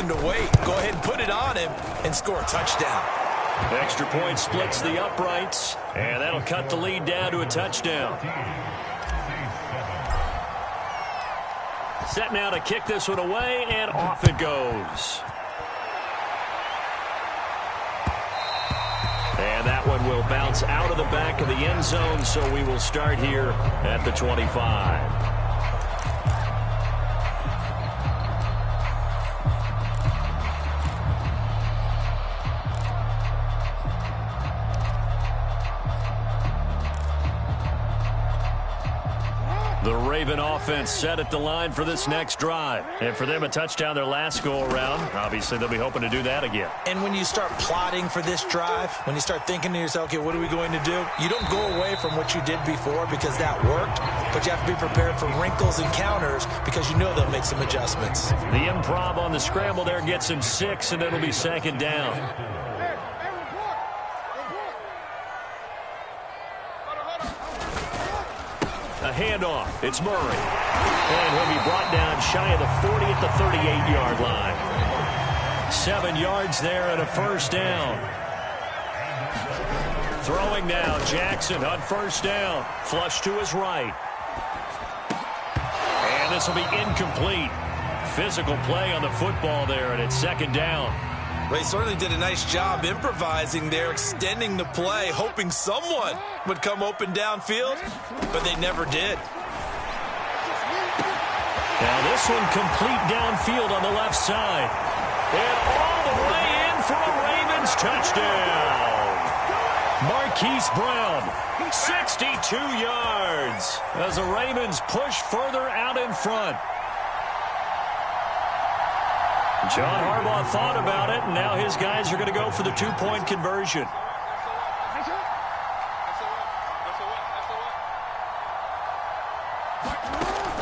reason to wait. Go ahead and put it on him and score a touchdown. Extra point splits the uprights, and that'll cut the lead down to a touchdown. Set now to kick this one away, and off it goes. And that one will bounce out of the back of the end zone, so we will start here at the 25. The Raven offense set at the line for this next drive. And for them, a touchdown their last go-around. Obviously, they'll be hoping to do that again. And when you start plotting for this drive, when you start thinking to yourself, okay, what are we going to do? You don't go away from what you did before because that worked, but you have to be prepared for wrinkles and counters because you know they'll make some adjustments. The improv on the scramble there gets him 6, and it'll be second down. A handoff. It's Murray. And he'll be brought down shy of the 40 at the 38-yard line. 7 yards there and a first down. Throwing now, Jackson on first down. Flush to his right. And this will be incomplete. Physical play on the football there, and it's second down. They certainly did a nice job improvising there, extending the play, hoping someone would come open downfield, but they never did. Now this one complete downfield on the left side. And all the way in for a Ravens touchdown. Marquise Brown, 62 yards, as the Ravens push further out in front. John Harbaugh thought about it, and now his guys are going to go for the two-point conversion.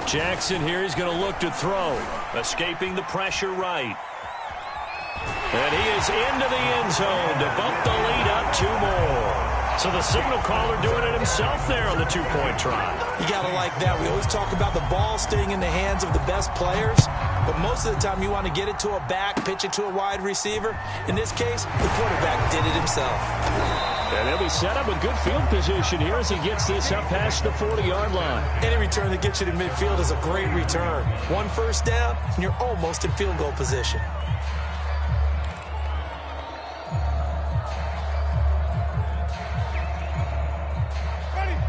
Jackson here, he's going to look to throw. Escaping the pressure right. And he is into the end zone to bump the lead up 2 more. So the signal caller doing it himself there on the two-point try. You got to like that. We always talk about the ball staying in the hands of the best players, but most of the time you want to get it to a back, pitch it to a wide receiver. In this case, the quarterback did it himself. And they'll be set up a good field position here as he gets this up past the 40-yard line. Any return that gets you to midfield is a great return. 1 first down, and you're almost in field goal position.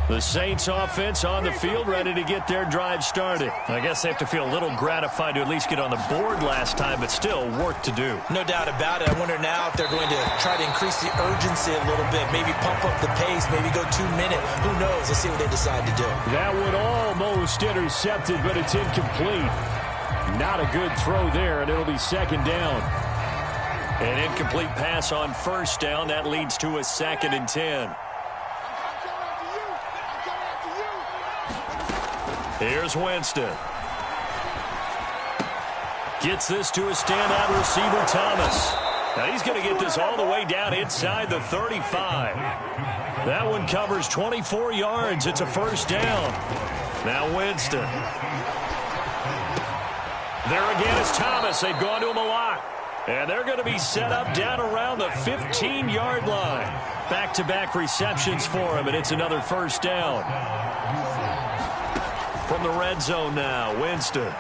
The Saints offense on the field, ready to get their drive started. I guess they have to feel a little gratified to at least get on the board last time, but still work to do. No doubt about it. I wonder now if they're going to try to increase the urgency a little bit, maybe pump up the pace, maybe go 2-minute. Who knows? Let's see what they decide to do. That one almost intercepted, but it's incomplete. Not a good throw there, and it'll be second down. An incomplete pass on first down. That leads to a 2nd and 10. Here's Winston. Gets this to a standout receiver, Thomas. Now he's going to get this all the way down inside the 35. That one covers 24 yards. It's a first down. Now Winston. There again is Thomas. They've gone to him a lot. And they're going to be set up down around the 15-yard line. Back-to-back receptions for him, and it's another first down. From the red zone now, Winston.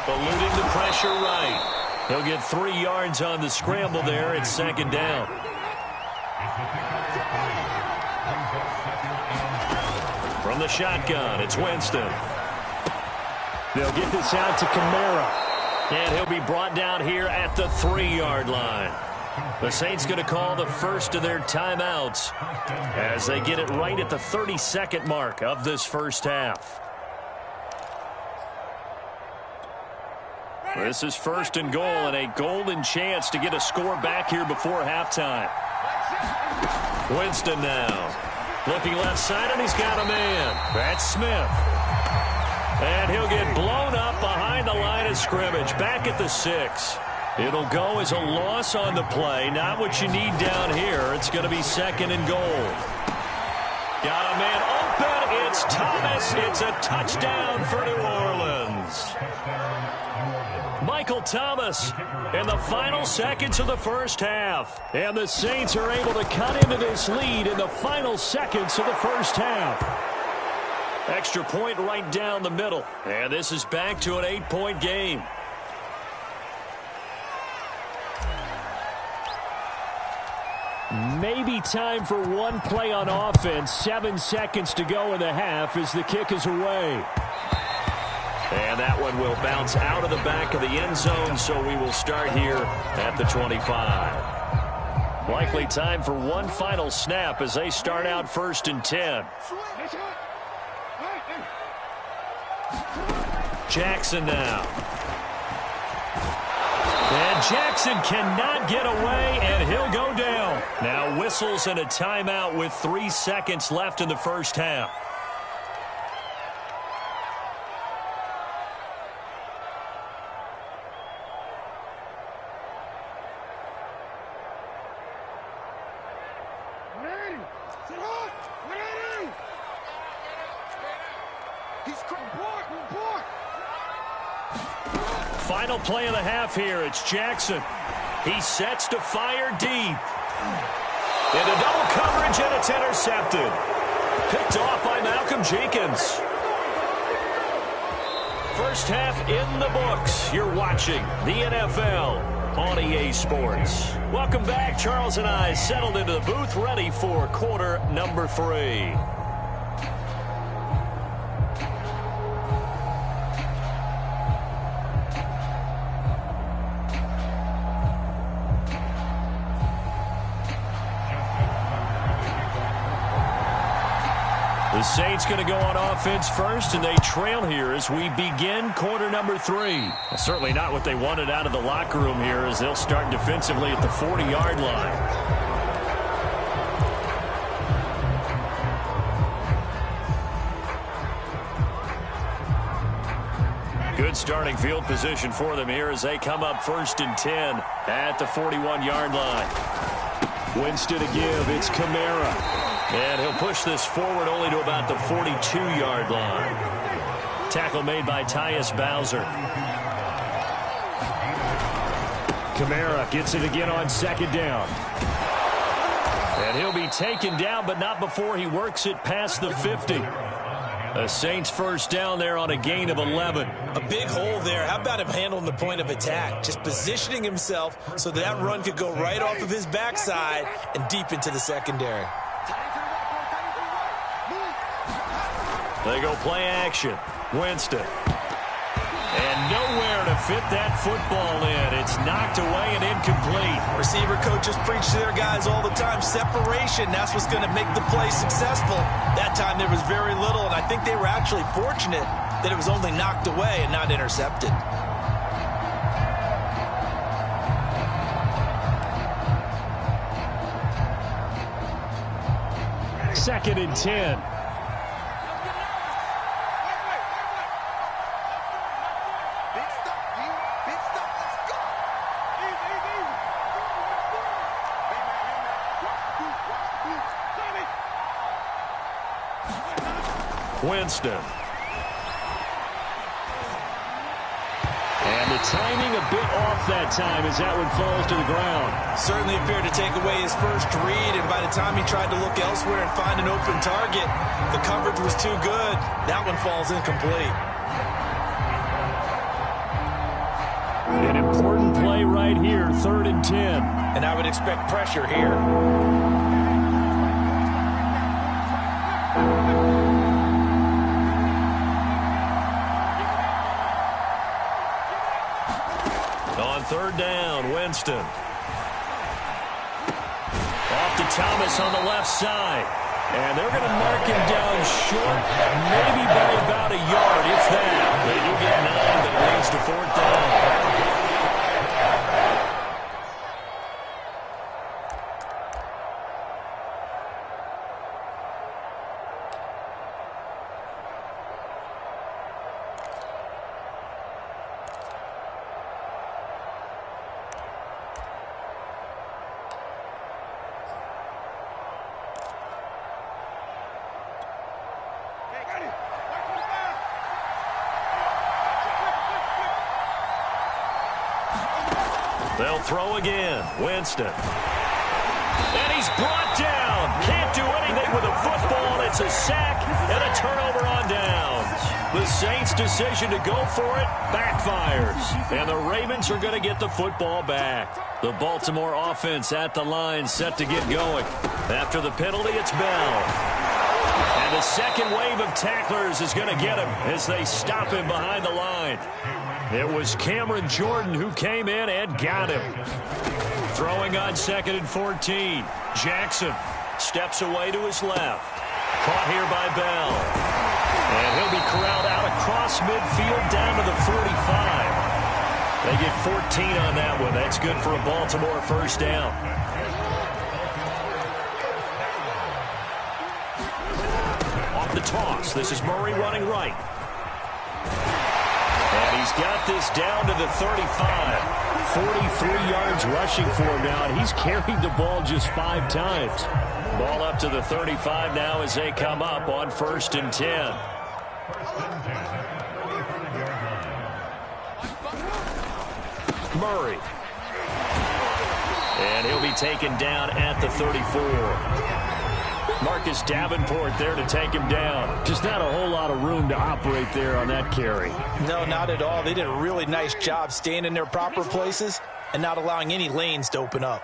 Eluding the pressure right. He'll get 3 yards on the scramble there. It's second down. From the shotgun, it's Winston. They'll get this out to Kamara. And he'll be brought down here at the 3-yard line. The Saints going to call the first of their timeouts as they get it right at the 32nd mark of this first half. This is first and goal and a golden chance to get a score back here before halftime. Winston now. Looking left side, and he's got a man. That's Smith. And he'll get blown up behind the line of scrimmage, back at the 6. It'll go as a loss on the play. Not what you need down here. It's going to be second and goal. Got a man open. It's Thomas. It's a touchdown for New Orleans. Michael Thomas in the final seconds of the first half. And the Saints are able to cut into this lead in the final seconds of the first half. Extra point right down the middle. And this is back to an 8-point game. Maybe time for one play on offense. 7 seconds to go in the half as the kick is away. And that one will bounce out of the back of the end zone, so we will start here at the 25. Likely time for one final snap as they start out 1st and 10. Jackson now. And Jackson cannot get away, and he'll go down. Now whistles and a timeout with 3 seconds left in the first half. Final play of the half here. It's Jackson. He sets to fire deep. Into double coverage, and it's intercepted. Picked off by Malcolm Jenkins. First half in the books. You're watching the NFL on EA Sports. Welcome back. Charles and I settled into the booth, ready for quarter number 3. The Saints going to go on offense first, and they trail here as we begin quarter number 3. Well, certainly not what they wanted out of the locker room here as they'll start defensively at the 40-yard line. Good starting field position for them here as they come up 1st and 10 at the 41-yard line. Winston to give. It's Kamara. And he'll push this forward only to about the 42-yard line. Tackle made by Tyus Bowser. Kamara gets it again on 2nd down. And he'll be taken down, but not before he works it past the 50. The Saints first down there on a gain of 11. A big hole there. How about him handling the point of attack? Just positioning himself so that run could go right off of his backside and deep into the secondary. They go play action. Winston. And nowhere to fit that football in. It's knocked away and incomplete. Receiver coaches preach to their guys all the time. Separation, that's what's going to make the play successful. That time there was very little, and I think they were actually fortunate that it was only knocked away and not intercepted. Second and 10. Winston. And the timing a bit off that time as that one falls to the ground. Certainly appeared to take away his first read, and by the time he tried to look elsewhere and find an open target, the coverage was too good. That one falls incomplete. An important play right here, 3rd and 10. And I would expect pressure here. On 3rd down, Winston. Off to Thomas on the left side. And they're going to mark him down short, maybe by about a yard, if that. They do get 9, but it leads to 4th down. They'll throw again. Winston. And he's brought down. Can't do anything with a football. It's a sack and a turnover on downs. The Saints' decision to go for it backfires. And the Ravens are going to get the football back. The Baltimore offense at the line set to get going. After the penalty, it's Bell. And the second wave of tacklers is going to get him as they stop him behind the line. It was Cameron Jordan who came in and got him. Throwing on 2nd and 14. Jackson steps away to his left. Caught here by Bell. And he'll be corralled out across midfield down to the 45. They get 14 on that one. That's good for a Baltimore first down. Off the toss. This is Murray running right. And he's got this down to the 35. 43 yards rushing for him now, and he's carried the ball just 5 times. Ball up to the 35 now as they come up on 1st and 10. Murray. And he'll be taken down at the 34. Marcus Davenport there to take him down. Just not a whole lot of room to operate there on that carry. No, not at all. They did a really nice job staying in their proper places and not allowing any lanes to open up.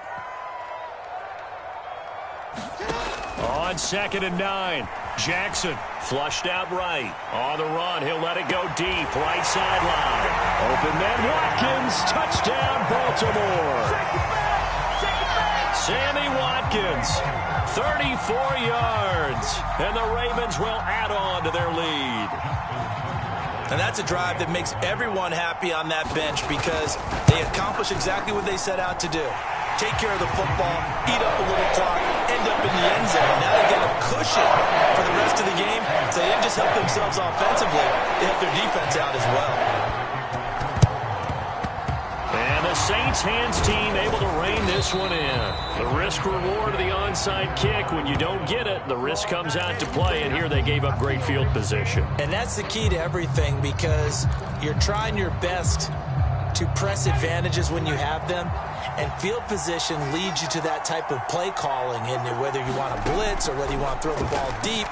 On 2nd and 9, Jackson flushed out right. On the run, he'll let it go deep. Right sideline. Open man, Watkins. Touchdown, Baltimore. Sammy Watkins, 34 yards. And the Ravens will add on to their lead. And that's a drive that makes everyone happy on that bench because they accomplish exactly what they set out to do. Take care of the football, eat up a little clock, end up in the end zone. Now they get a cushion for the rest of the game. So they didn't just help themselves offensively, they help their defense out as well. And the Saints hands team able to rein this one in. The risk-reward of the onside kick. When you don't get it, the risk comes out to play, and here they gave up great field position. And that's the key to everything because you're trying your best to press advantages when you have them, and field position leads you to that type of play calling, and whether you want to blitz or whether you want to throw the ball deep,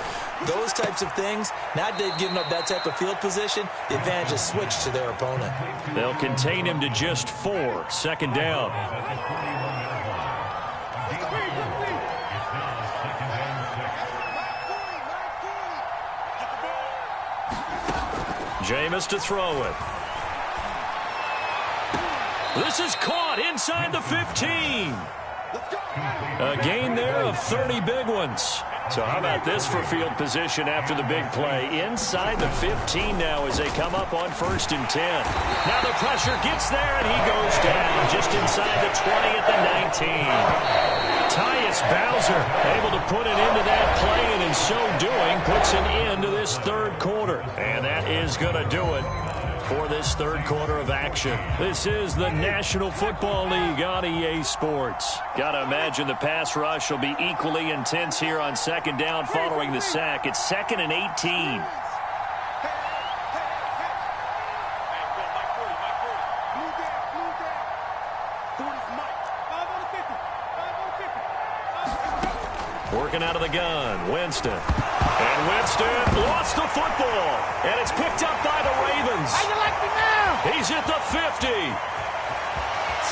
those types of things. Now they've given up that type of field position, the advantage is switched to their opponent. They'll contain him to just 4, 2nd down. Jameis to throw it. This is caught inside the 15. A gain there of 30 big ones. So how about this for field position after the big play? Inside the 15 now as they come up on 1st and 10. Now the pressure gets there, and he goes down just inside the 20 at the 19. Tyus Bowser able to put it into that play, and in so doing puts an end to this 3rd quarter. And that is going to do it for this 3rd quarter of action. This is the National Football League on EA Sports. Got to imagine the pass rush will be equally intense here on 2nd down following the sack. It's 2nd and 18. Working out of the gun, Winston. And Winston lost the football. And it's picked up by the Ravens. How you like me now? He's at the 50.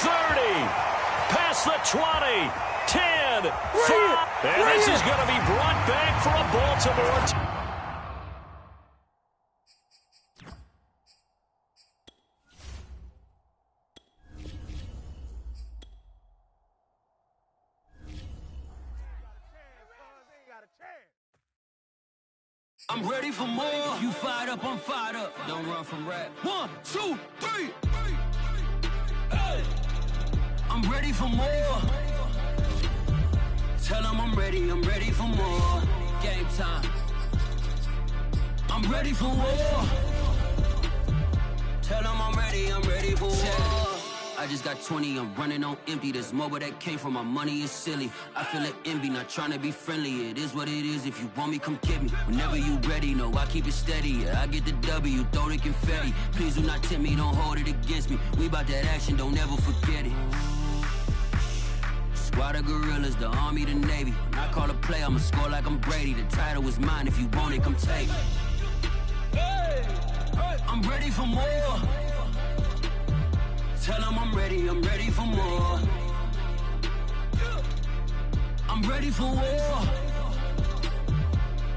30. Past the 20. 10. 5. And this is going to be brought back for a Baltimore. I'm ready for more. You fired up, I'm fired up. Don't run from rap. 1, 2, 3. Hey. I'm ready for more. Tell them I'm ready for more. Game time. I'm ready for war. Tell them I'm ready for war. I just got 20, I'm running on empty. There's more where that came from, my money is silly. I feel it envy, not trying to be friendly. It is what it is, if you want me, come get me. Whenever you ready, no, I keep it steady. Yeah, I get the W, throw the confetti. Please do not tempt me, don't hold it against me. We bout that action, don't ever forget it. Squad of gorillas, the army, the navy. When I call a play, I'ma score like I'm Brady. The title is mine, if you want it, come take it. I'm ready for more. Tell them I'm ready for more. I'm ready for war.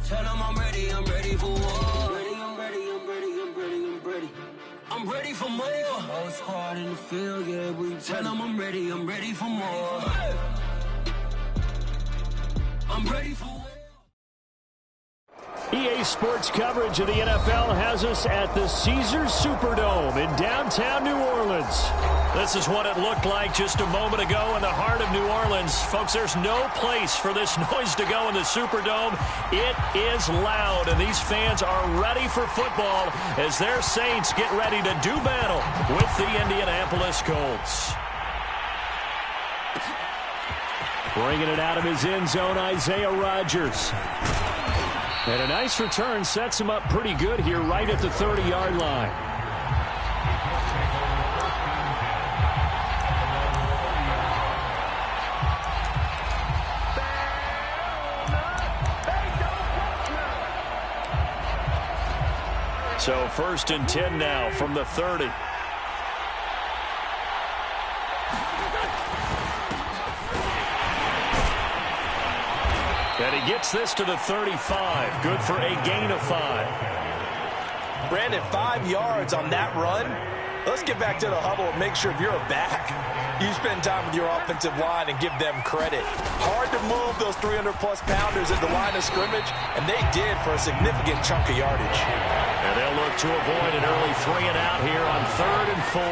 Tell them I'm ready for war. I'm ready for more. Whole squad in the field, yeah, we tell them I'm ready for more. I'm ready for war. EA Sports coverage of the NFL has us at the Caesars Superdome in downtown New Orleans. This is what it looked like just a moment ago in the heart of New Orleans. Folks, there's no place for this noise to go in the Superdome. It is loud, and these fans are ready for football as their Saints get ready to do battle with the Indianapolis Colts. Bringing it out of his end zone, Isaiah Rodgers. And a nice return sets him up pretty good here right at the 30-yard line. So 1st and 10 now from the 30. And he gets this to the 35. Good for a gain of 5. Brandon, 5 yards on that run. Let's get back to the huddle and make sure if you're a back, you spend time with your offensive line and give them credit. Hard to move those 300-plus pounders at the line of scrimmage, and they did for a significant chunk of yardage. And they'll look to avoid an early 3 and out here on 3rd and 4.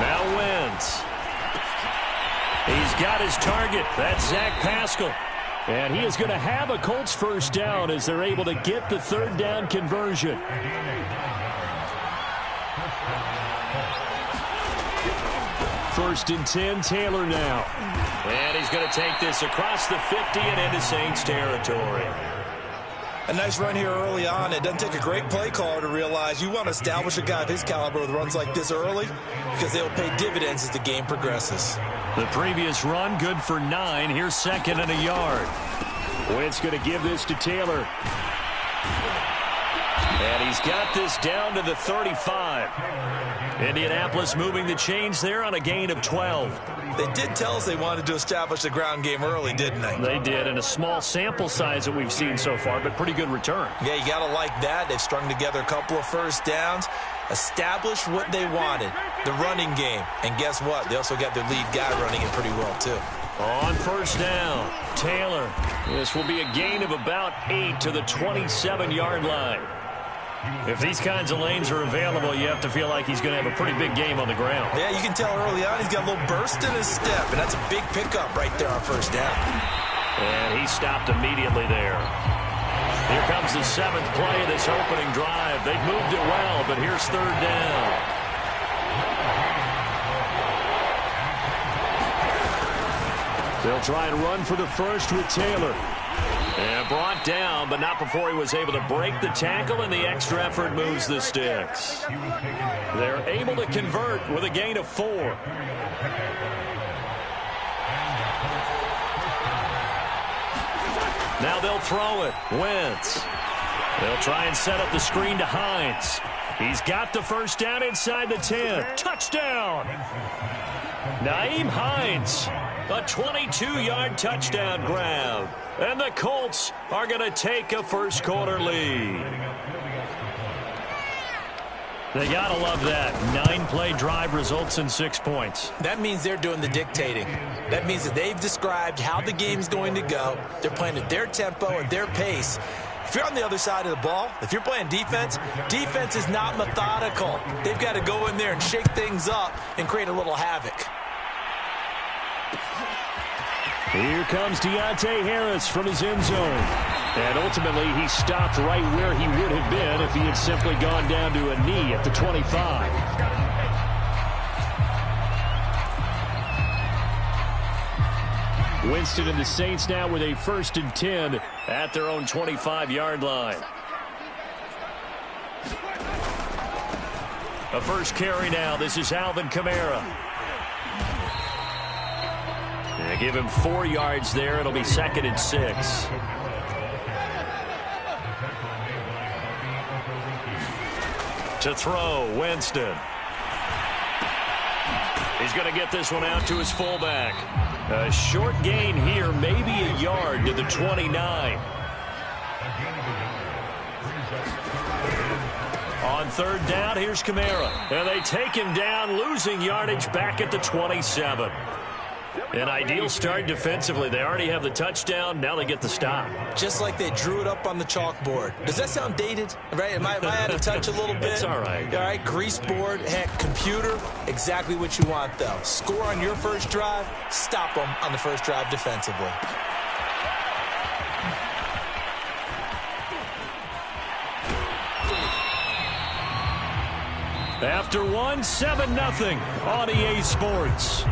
Now Wentz. He's got his target. That's Zach Pascal. And he is going to have a Colts first down as they're able to get the 3rd down conversion. First and 10, Taylor now. And he's going to take this across the 50 and into Saints territory. A nice run here early on. It doesn't take a great play caller to realize you want to establish a guy of his caliber with runs like this early because they'll pay dividends as the game progresses. The previous run, good for 9. Here's 2nd and a yard. Wentz going to give this to Taylor. And he's got this down to the 35. Indianapolis moving the chains there on a gain of 12. They did tell us they wanted to establish the ground game early, didn't they? They did, and a small sample size that we've seen so far, but pretty good return. Yeah, you got to like that. They've strung together a couple of first downs, established what they wanted, the running game. And guess what? They also got their lead guy running it pretty well, too. On first down, Taylor. This will be a gain of about 8 to the 27-yard line. If these kinds of lanes are available, you have to feel like he's going to have a pretty big game on the ground. Yeah, you can tell early on he's got a little burst in his step, and that's a big pickup right there on first down. And he stopped immediately there. Here comes the 7th play of this opening drive. They've moved it well, but here's 3rd down. They'll try and run for the first with Taylor. And brought down, but not before he was able to break the tackle, and the extra effort moves the sticks. They're able to convert with a gain of 4. Now they'll throw it. Wentz. They'll try and set up the screen to Hines. He's got the first down inside the 10. Touchdown! Nyheim Hines. A 22-yard touchdown grab. And the Colts are going to take a first-quarter lead. They got to love that. 9-play drive results in 6 points. That means they're doing the dictating. That means that they've described how the game's going to go. They're playing at their tempo, at their pace. If you're on the other side of the ball, if you're playing defense, defense is not methodical. They've got to go in there and shake things up and create a little havoc. Here comes Deontay Harris from his end zone. And ultimately, he stopped right where he would have been if he had it's simply gone down to a knee at the 25. Winston and the Saints now with a 1st and 10 at their own 25-yard line. A first carry now. This is Alvin Kamara. They give him 4 yards there. It'll be 2nd and 6. To throw, Winston. He's going to get this one out to his fullback. A short gain here, maybe a yard to the 29. On 3rd down, here's Kamara. And they take him down, losing yardage back at the 27. An ideal start defensively. They already have the touchdown. Now they get the stop. Just like they drew it up on the chalkboard. Does that sound dated? Right? Am I out of touch a little bit? It's all right. All right, grease board, heck, computer, exactly what you want, though. Score on your first drive, stop them on the first drive defensively. After 7-0 on EA Sports.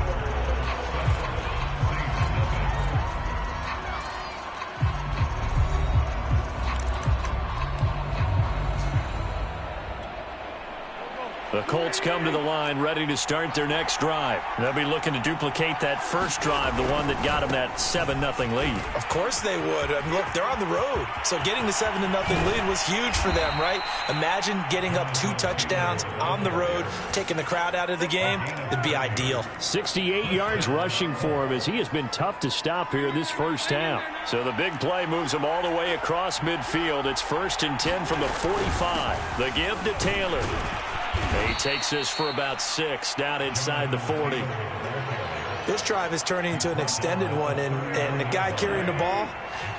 The Colts come to the line ready to start their next drive. They'll be looking to duplicate that first drive, the one that got them that 7-0 lead. Of course they would. I mean, look, they're on the road. So getting the 7-0 lead was huge for them, right? Imagine getting up 2 touchdowns on the road, taking the crowd out of the game. It'd be ideal. 68 yards rushing for him as he has been tough to stop here this first half. So the big play moves him all the way across midfield. It's 1st and 10 from the 45. The give to Taylor. He takes this for about 6 down inside the 40. This drive is turning into an extended one, and the guy carrying the ball,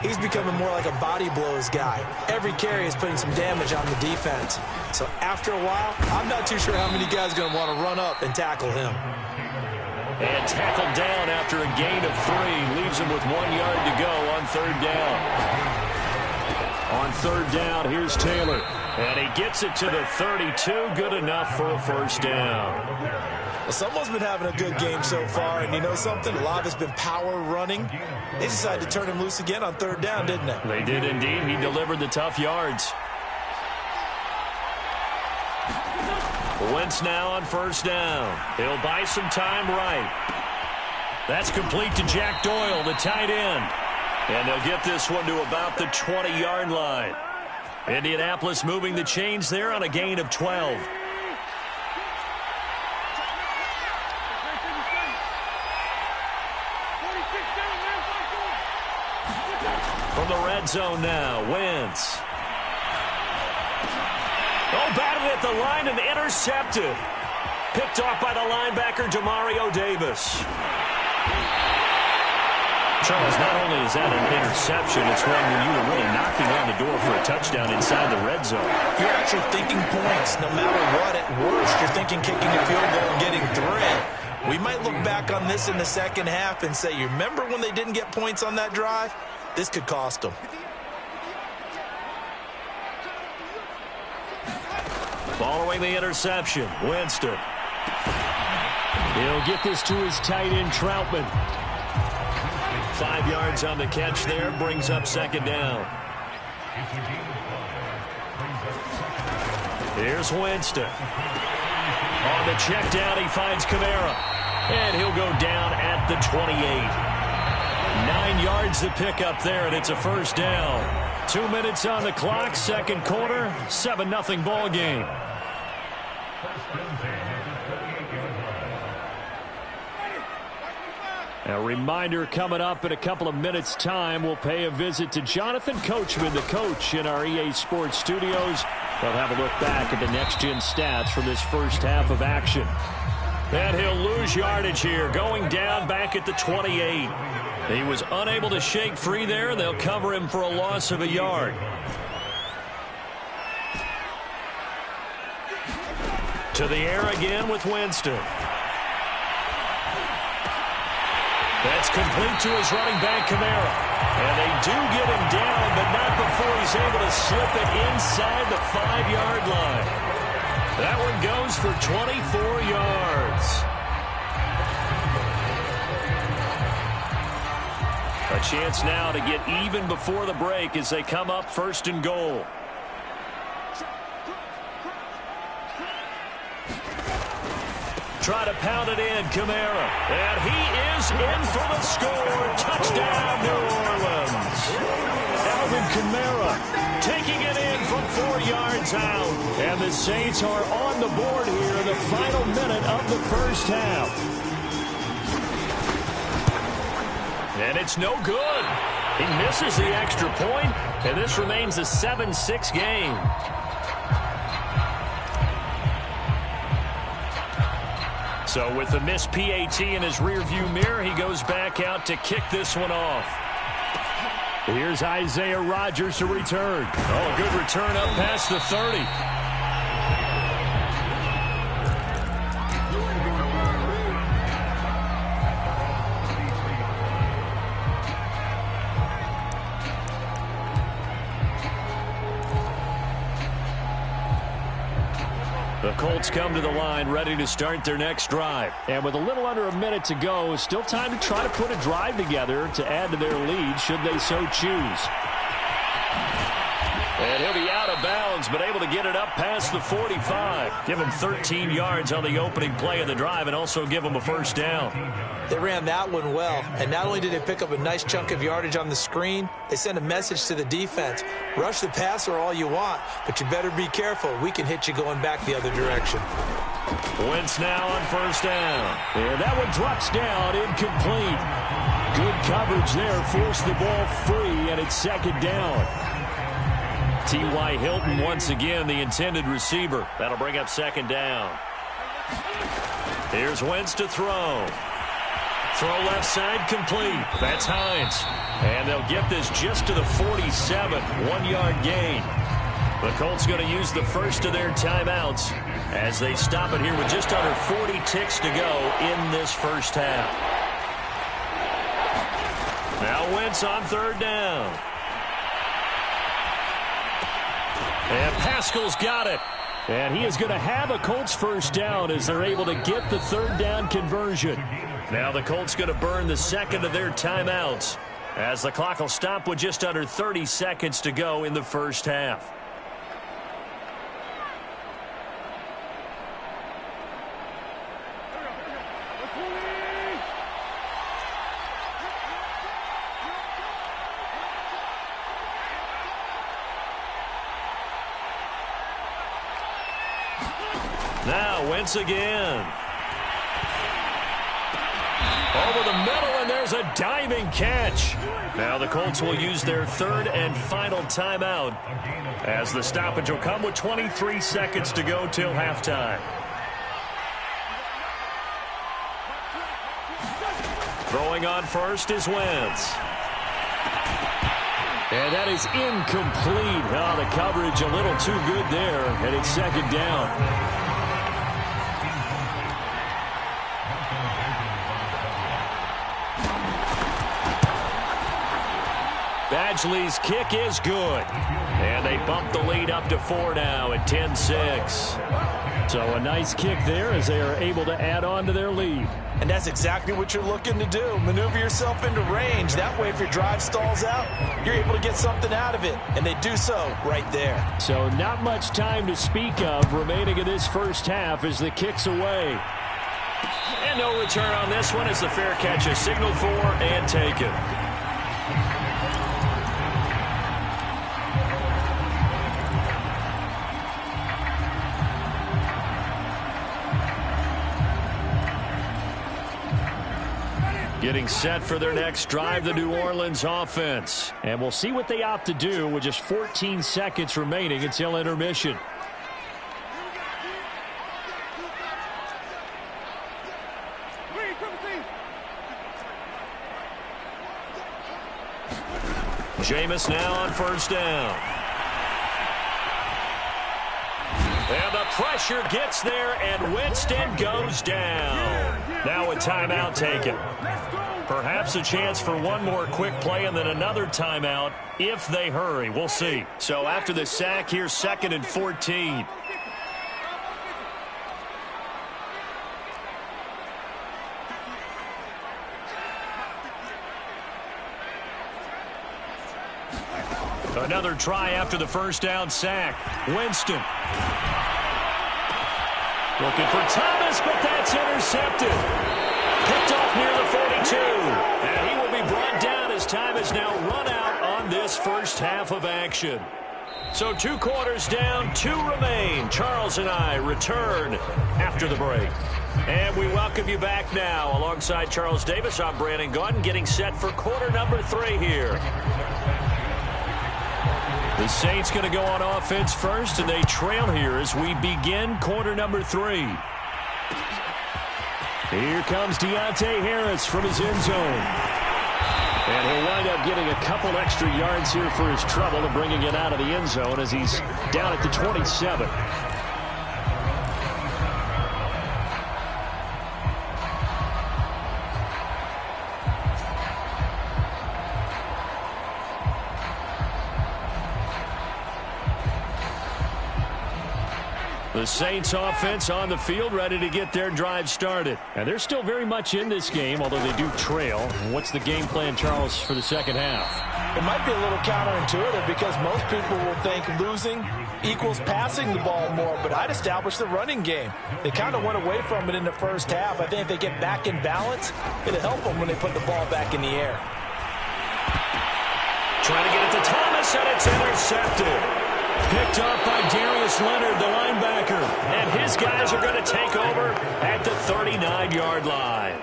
he's becoming more like a body blows guy. Every carry is putting some damage on the defense. So after a while, I'm not too sure how many guys are going to want to run up and tackle him. And tackled down after a gain of 3. Leaves him with 1 yard to go on 3rd down. On 3rd down, here's Taylor. And he gets it to the 32. Good enough for a first down. Well, someone's been having a good game so far, and you know something? A lot of it's been power running. They decided to turn him loose again on 3rd down, didn't they? They did indeed. He delivered the tough yards. Wentz now on 1st down. He'll buy some time right. That's complete to Jack Doyle, the tight end. And they'll get this one to about the 20-yard line. Indianapolis moving the chains there on a gain of 12. From the red zone now, Wentz. Oh, batted at the line and intercepted. Picked off by the linebacker, Demario Davis. Charles, not only is that an interception, it's one where you were really knocking on the door for a touchdown inside the red zone. You're actually thinking points no matter what. At worst, you're thinking kicking a field goal and getting 3. We might look back on this in the second half and say, you remember when they didn't get points on that drive? This could cost them. Following the interception, Winston. He'll get this to his tight end, Troutman. 5 yards on the catch there, brings up 2nd down. Here's Winston. On the check down, he finds Kamara. And he'll go down at the 28. 9 yards to pick up there, and it's a first down. 2 minutes on the clock, 2nd quarter, 7-0 ball game. A reminder coming up in a couple of minutes' time. We'll pay a visit to Jonathan Coachman, the coach in our EA Sports studios. We'll have a look back at the next-gen stats from this first half of action. And he'll lose yardage here, going down back at the 28. He was unable to shake free there. They'll cover him for a loss of a yard. To the air again with Winston. That's complete to his running back, Kamara. And they do get him down, but not before he's able to slip it inside the 5-yard That one goes for 24 yards. A chance now to get even before the break as they come up 1st and goal. Try to pound it in, Kamara. And he is in for the score. Touchdown, New Orleans. Alvin Kamara taking it in from 4 yards out. And the Saints are on the board here in the final minute of the first half. And it's no good. He misses the extra point, and this remains a 7-6 game. So with the missed PAT in his rearview mirror, he goes back out to kick this one off. Here's Isaiah Rodgers to return. Oh, a good return up past the 30. The Colts come to the line ready to start their next drive. And with a little under a minute to go, still time to try to put a drive together to add to their lead should they so choose. And he'll be out of bounds, but able to get it up past the 45. Give him 13 yards on the opening play of the drive and also give him a first down. They ran that one well, and not only did they pick up a nice chunk of yardage on the screen, they sent a message to the defense. Rush the passer all you want, but you better be careful. We can hit you going back the other direction. Wentz now on first down. And that one drops down, incomplete. Good coverage there, forced the ball free, and it's 2nd down. T.Y. Hilton once again the intended receiver. That'll bring up 2nd down. Here's Wentz to throw. Throw left side complete. That's Hines. And they'll get this just to the 47. 1-yard gain. The Colts going to use the first of their timeouts as they stop it here with just under 40 ticks to go in this first half. Now Wentz on 3rd down. And Pascal's got it. And he is going to have a Colts first down as they're able to get the 3rd down conversion. Now the Colts going to burn the 2nd of their timeouts as the clock will stop with just under 30 seconds to go in the first half. Now Wentz again. Over the middle, and there's a diving catch. Now the Colts will use their 3rd and final timeout as the stoppage will come with 23 seconds to go till halftime. Throwing on first is Wentz. And that is incomplete. Oh, the coverage a little too good there, and it's 2nd down. Badgley's kick is good. And they bump the lead up to 4 now at 10-6. So a nice kick there as they are able to add on to their lead. And that's exactly what you're looking to do. Maneuver yourself into range. That way, if your drive stalls out, you're able to get something out of it. And they do so right there. So not much time to speak of remaining in this first half as the kick's away. And no return on this one as the fair catch is signaled for and taken. Getting set for their next drive, the New Orleans offense. And we'll see what they opt to do with just 14 seconds remaining until intermission. Jameis now on first down. And the pressure gets there, and Winston goes down. Now a timeout taken. Perhaps a chance for one more quick play and then another timeout if they hurry. We'll see. So after the sack, here's 2nd and 14. Another try after the first down sack. Winston. Looking for Thomas, but that's intercepted. Picked off near the 42. And he will be brought down as time is now run out on this first half of action. So 2 quarters down, 2 remain. Charles and I return after the break. And we welcome you back now. Alongside Charles Davis, I'm Brandon Gaudin, getting set for quarter number 3 here. The Saints going to go on offense first, and they trail here as we begin quarter number 3. Here comes Deontay Harris from his end zone. And he'll wind up getting a couple extra yards here for his trouble and bringing it out of the end zone as he's down at the 27. The Saints offense on the field, ready to get their drive started. And they're still very much in this game, although they do trail. What's the game plan, Charles, for the second half? It might be a little counterintuitive because most people will think losing equals passing the ball more, but I'd establish the running game. They kind of went away from it in the first half. I think if they get back in balance, it'll help them when they put the ball back in the air. Trying to get it to Thomas, and it's intercepted. Picked up by Darius Leonard, the linebacker. And his guys are going to take over at the 39-yard line.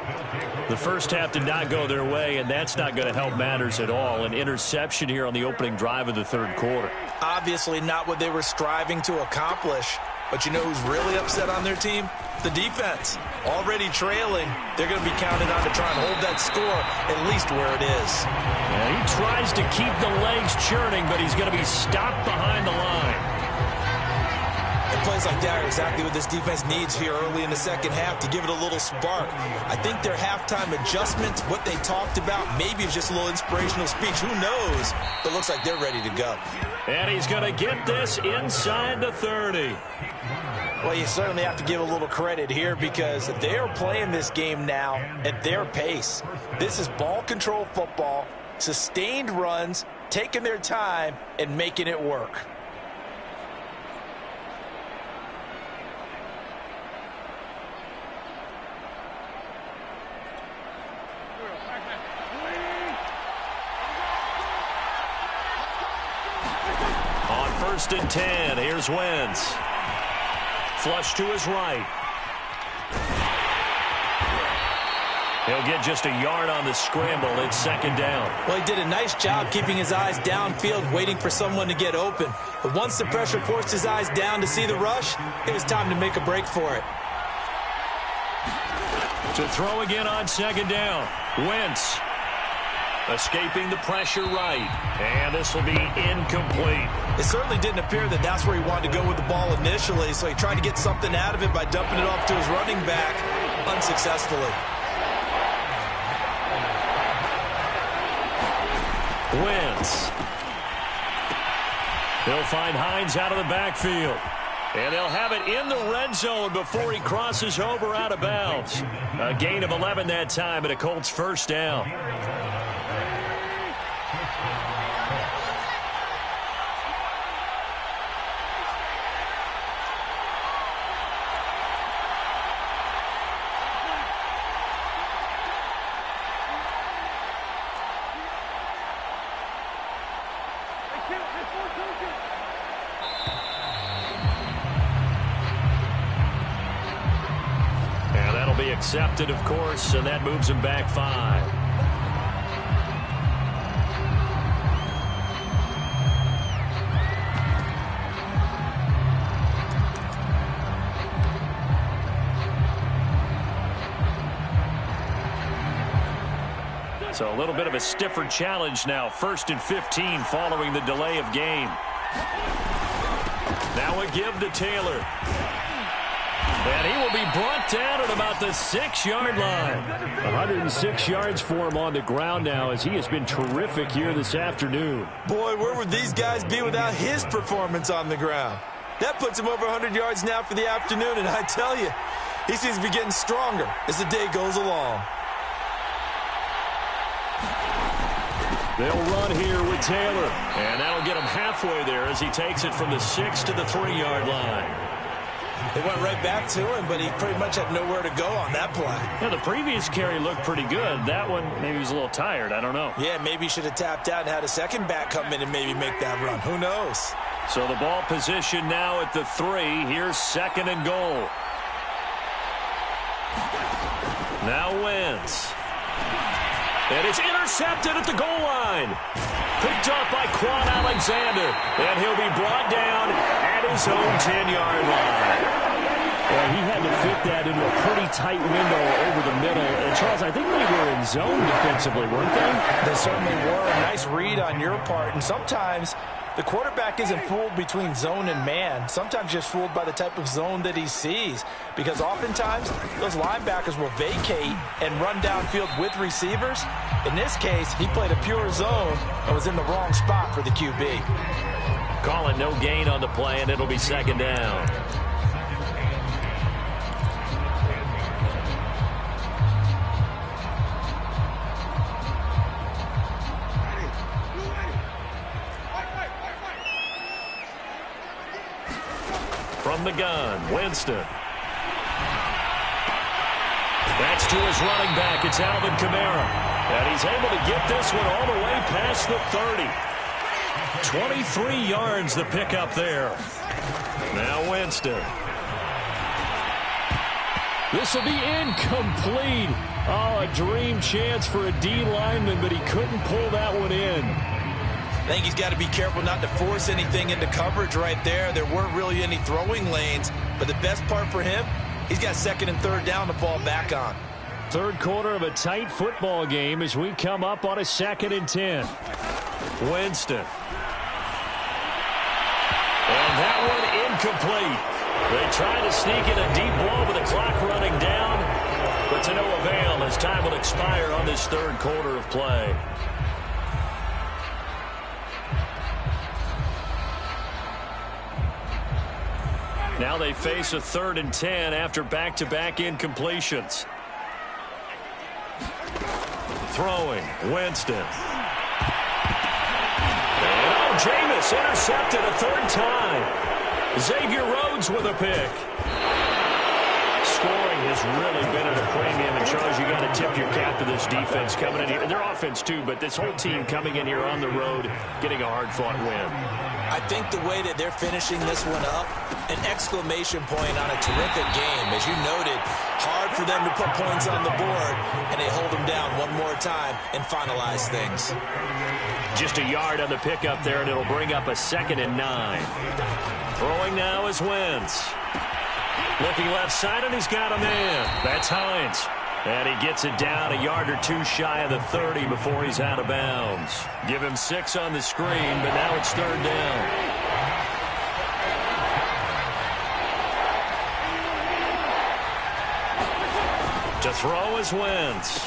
The first half did not go their way, and that's not going to help matters at all. An interception here on the opening drive of the third quarter. Obviously not what they were striving to accomplish. But you know who's really upset on their team? The defense. Already trailing. They're going to be counted on to try and hold that score at least where it is. Yeah, he tries to keep the legs churning, but he's going to be stopped behind the line. And plays like that are exactly what this defense needs here early in the second half to give it a little spark. I think their halftime adjustment, what they talked about, maybe it's just a little inspirational speech. Who knows? But it looks like they're ready to go. And he's going to get this inside the 30. Well, you certainly have to give a little credit here because they are playing this game now at their pace. This is ball control football, sustained runs, taking their time, and making it work. On 1st and 10, here's Wentz. Flush to his right. He'll get just a yard on the scramble. It's 2nd down. Well, he did a nice job keeping his eyes downfield, waiting for someone to get open. But once the pressure forced his eyes down to see the rush, it was time to make a break for it. To throw again on 2nd down. Wentz escaping the pressure right. And this will be incomplete. It certainly didn't appear that that's where he wanted to go with the ball initially, so he tried to get something out of it by dumping it off to his running back unsuccessfully. Wentz. He'll find Hines out of the backfield. And they'll have it in the red zone before he crosses over out of bounds. A gain of 11 that time, and a Colts first down. Accepted, of course, and that moves him back 5. So a little bit of a stiffer challenge now. 1st and 15 following the delay of game. Now a give to Taylor. And he will be brought down at about the 6-yard line. 106 yards for him on the ground now as he has been terrific here this afternoon. Boy, where would these guys be without his performance on the ground? That puts him over 100 yards now for the afternoon, and I tell you, he seems to be getting stronger as the day goes along. They'll run here with Taylor. And that'll get him halfway there as he takes it from the 6 to the 3-yard line. They went right back to him, but he pretty much had nowhere to go on that play. Yeah, the previous carry looked pretty good. That one, maybe he was a little tired. I don't know. Yeah, maybe he should have tapped out and had a second back come in and maybe make that run. Who knows? So the ball position now at the 3. Here's 2nd and goal. Now Wentz. And it's intercepted at the goal line. Picked up by Quan Alexander. And he'll be brought down at his own 10-yard line. Well, he had to fit that into a pretty tight window over the middle. And, Charles, I think they were in zone defensively, weren't they? They certainly were. A nice read on your part. And sometimes the quarterback isn't fooled between zone and man. Sometimes just fooled by the type of zone that he sees. Because oftentimes, those linebackers will vacate and run downfield with receivers. In this case, he played a pure zone and was in the wrong spot for the QB. Calling no gain on the play, and it'll be 2nd down. From the gun, Winston. That's to his running back. It's Alvin Kamara. And he's able to get this one all the way past the 30. 23 yards the pickup there. Now Winston. This will be incomplete. Oh, a dream chance for a D lineman, but he couldn't pull that one in. I think he's got to be careful not to force anything into coverage right there. There weren't really any throwing lanes, but the best part for him, he's got 2nd and 3rd down to fall back on. 3rd quarter of a tight football game as we come up on a 2nd and 10. Winston. And that one incomplete. They try to sneak in a deep ball with the clock running down, but to no avail as time will expire on this 3rd quarter of play. Now they face a 3rd and 10 after back-to-back incompletions. Throwing, Winston. And Jameis intercepted a 3rd time. Xavier Rhodes with a pick. Scoring has really been at a premium, and Charles, you got to tip your cap to this defense coming in here. Their offense too, but this whole team coming in here on the road, getting a hard-fought win. I think the way that they're finishing this one up, an exclamation point on a terrific game. As you noted, hard for them to put points on the board, and they hold them down one more time and finalize things. Just a yard on the pickup there, and it'll bring up a 2nd and 9. Throwing now is Wentz. Looking left side, and he's got a man. That's Hines. And he gets it down a yard or two shy of the 30 before he's out of bounds. Give him 6 on the screen, but now it's 3rd down. To throw is Wentz.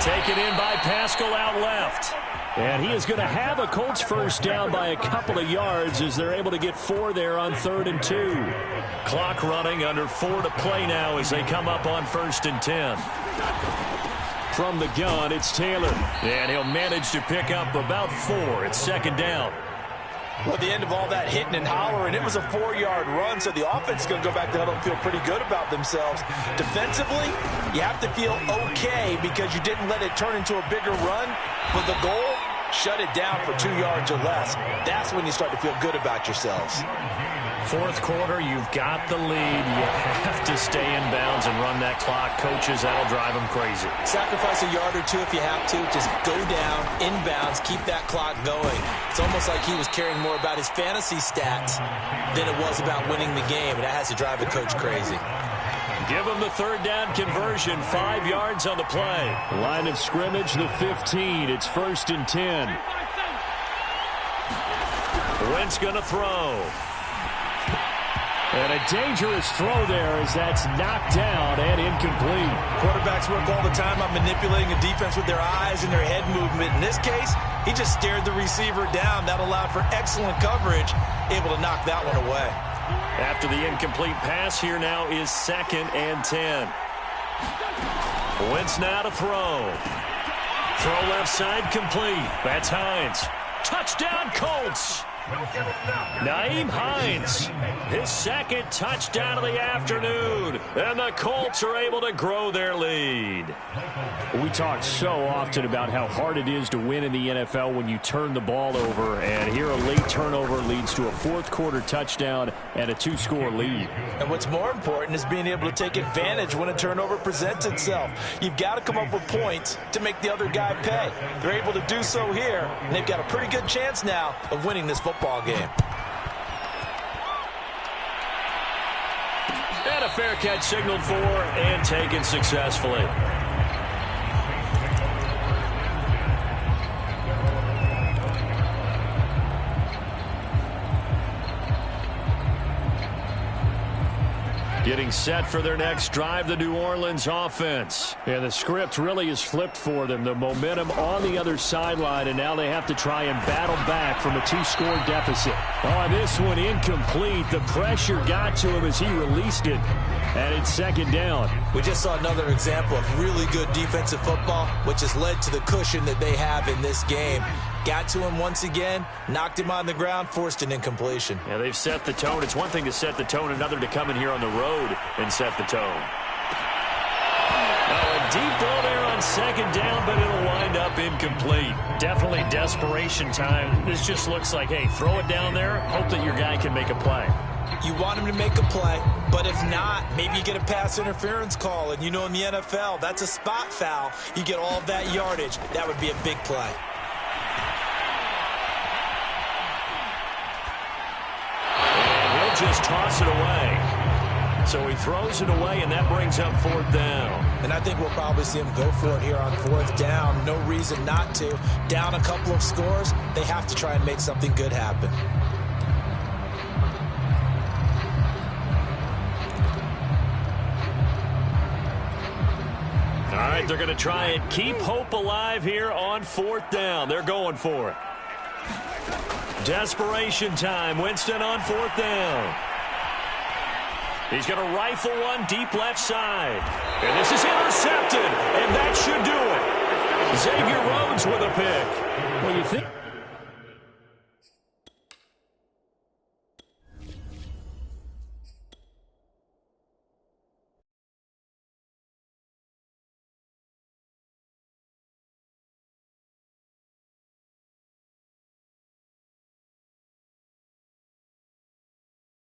Taken in by Pascal out left. And he is going to have a Colts 1st down by a couple of yards as they're able to get 4 there on 3rd and 2. Clock running, under 4 to play now as they come up on 1st and 10. From the gun, it's Taylor. And he'll manage to pick up about 4. It's 2nd down. Well, at the end of all that hitting and hollering, it was a 4-yard run, so the offense is going to go back to huddle and feel pretty good about themselves. Defensively, you have to feel okay because you didn't let it turn into a bigger run, but the goal, shut it down for 2 yards or less. That's when you start to feel good about yourselves. 4th quarter, you've got the lead. You have to stay in bounds and run that clock. Coaches, that'll drive them crazy. Sacrifice a yard or two if you have to. Just go down, inbounds, keep that clock going. It's almost like he was caring more about his fantasy stats than it was about winning the game, and that has to drive a coach crazy. Give him the 3rd down conversion, 5 yards on the play. Line of scrimmage, the 15. It's 1st and 10. Wentz going to throw. And a dangerous throw there as that's knocked down and incomplete. Quarterbacks work all the time on manipulating a defense with their eyes and their head movement. In this case, he just stared the receiver down. That allowed for excellent coverage, able to knock that one away. After the incomplete pass, here now is 2nd and 10. Wentz now to throw. Throw left side complete. That's Hines. Touchdown, Colts. Nyheim Hines, his second touchdown of the afternoon, and the Colts are able to grow their lead. We talk so often about how hard it is to win in the NFL when you turn the ball over, and here a late turnover leads to a fourth-quarter touchdown and a two-score lead. And what's more important is being able to take advantage when a turnover presents itself. You've got to come up with points to make the other guy pay. They're able to do so here, and they've got a pretty good chance now of winning this football game. And a fair catch signaled for and taken successfully. Getting set for their next drive, the New Orleans offense. Yeah, the script really is flipped for them. The momentum on the other sideline, and now they have to try and battle back from a two-score deficit. Oh, this one incomplete. The pressure got to him as he released it, and it's second down. We just saw another example of really good defensive football, which has led to the cushion that they have in this game. Got to him once again, knocked him on the ground, forced an incompletion. Yeah, they've set the tone. It's one thing to set the tone, another to come in here on the road and set the tone. Oh, a deep ball there on second down, but it'll wind up incomplete. Definitely desperation time. This just looks like, hey, throw it down there, hope that your guy can make a play. You want him to make a play, but if not, maybe you get a pass interference call. And you know in the NFL, that's a spot foul. You get all of that yardage. That would be a big play. Just toss it away. So he throws it away, and that brings up fourth down. And I think we'll probably see him go for it here on fourth down. No reason not to. Down a couple of scores, they have to try and make something good happen. All right, they're going to try and keep hope alive here on fourth down. They're going for it. Desperation time. Winston on fourth down. He's going to rifle one deep left side. And this is intercepted. And that should do it. Xavier Rhodes with a pick. Well, you think